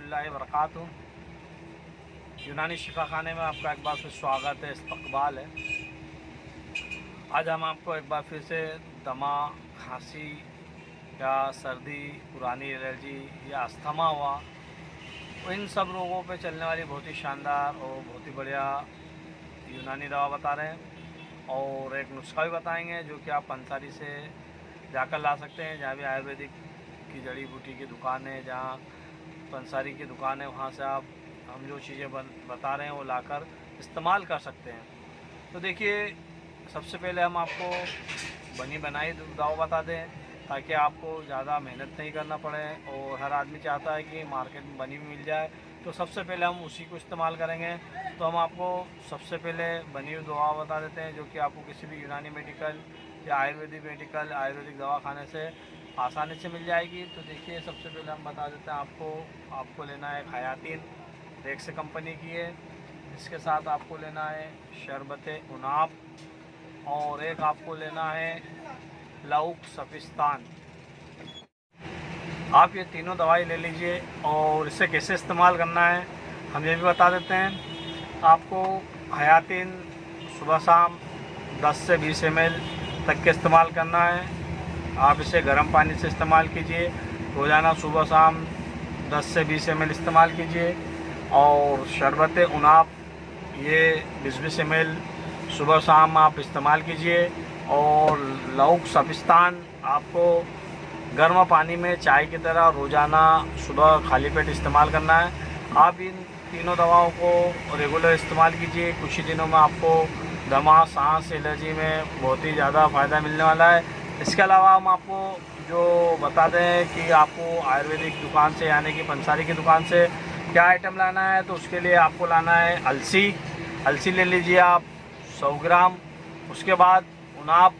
रहमतुल्लाहि व बरकातुहू। यूनानी शिफा खाने में आपका एक बार फिर स्वागत है, इस्तकबाल है। आज हम आपको एक बार फिर से दमा, खांसी या सर्दी, पुरानी एलर्जी या अस्थमा हुआ, तो इन सब रोगों पे चलने वाली बहुत ही शानदार और बहुत ही बढ़िया यूनानी दवा बता रहे हैं। और एक नुस्खा भी बताएंगे जो कि आप पंसारी से जाकर ला सकते हैं। जहाँ भी आयुर्वेदिक की जड़ी बूटी की दुकान है, जहाँ पंसारी की दुकान है, वहाँ से आप हम जो चीज़ें बता रहे हैं वो लाकर इस्तेमाल कर सकते हैं। तो देखिए, सबसे पहले हम आपको बनी बनाई दवा बता दें ताकि आपको ज़्यादा मेहनत नहीं करना पड़े। और हर आदमी चाहता है कि मार्केट में बनी हुई मिल जाए, तो सबसे पहले हम उसी को इस्तेमाल करेंगे। तो हम आपको सबसे पहले बनी हुई दवा बता देते हैं जो कि आपको किसी भी यूनानी मेडिकल या आयुर्वेदिक दवाखाने से आसानी से मिल जाएगी। तो देखिए, सबसे पहले हम बता देते हैं आपको लेना है हयातीन, रेक्स कंपनी की है। इसके साथ आपको लेना है शरबत उनाब, और एक आपको लेना है लौक सफिस्तान। आप ये तीनों दवाई ले लीजिए। और इसे कैसे इस्तेमाल करना है हम ये भी बता देते हैं। आपको हयातीन सुबह शाम 10 से 20 ml तक के इस्तेमाल करना है। आप इसे गर्म पानी से इस्तेमाल कीजिए, रोज़ाना सुबह शाम 10 से 20 ml इस्तेमाल कीजिए। और शरबत उनाब ये 20-20 ml सुबह शाम आप इस्तेमाल कीजिए। और लौक सफिस्तान आपको गर्म पानी में चाय की तरह रोज़ाना सुबह खाली पेट इस्तेमाल करना है। आप इन तीनों दवाओं को रेगुलर इस्तेमाल कीजिए। कुछ ही दिनों में आपको दमा, सांस, एलर्जी में बहुत ही ज़्यादा फ़ायदा मिलने वाला है। इसके अलावा हम आपको जो बता दें कि आपको आयुर्वेदिक दुकान से यानी कि पंसारी की दुकान से क्या आइटम लाना है, तो उसके लिए आपको लाना है अलसी ले लीजिए आप 100 ग्राम। उसके बाद उनाब,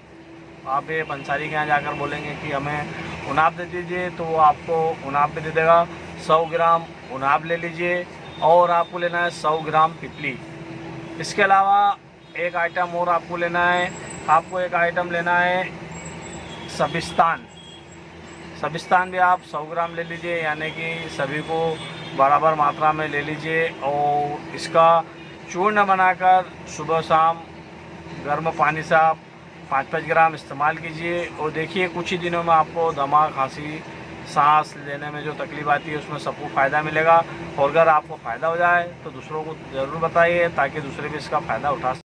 आप ये पंसारी के यहाँ जाकर बोलेंगे कि हमें उनाब दे दीजिए, तो वो आपको उनाब भी दे देगा। 100 ग्राम उनाब ले लीजिए। और आपको लेना है 100 ग्राम पिपली। इसके अलावा एक आइटम और आपको लेना है, आपको एक आइटम लेना है सबिस्तान भी आप 100 ग्राम ले लीजिए, यानी कि सभी को बराबर मात्रा में ले लीजिए। और इसका चूर्ण बनाकर सुबह शाम गर्म पानी से आप 5-5 ग्राम इस्तेमाल कीजिए। और देखिए, कुछ ही दिनों में आपको दमा, खांसी, सांस लेने में जो तकलीफ आती है उसमें सबको फ़ायदा मिलेगा। और अगर आपको फ़ायदा हो जाए तो दूसरों को ज़रूर बताइए ताकि दूसरे भी इसका फ़ायदा उठा सकें।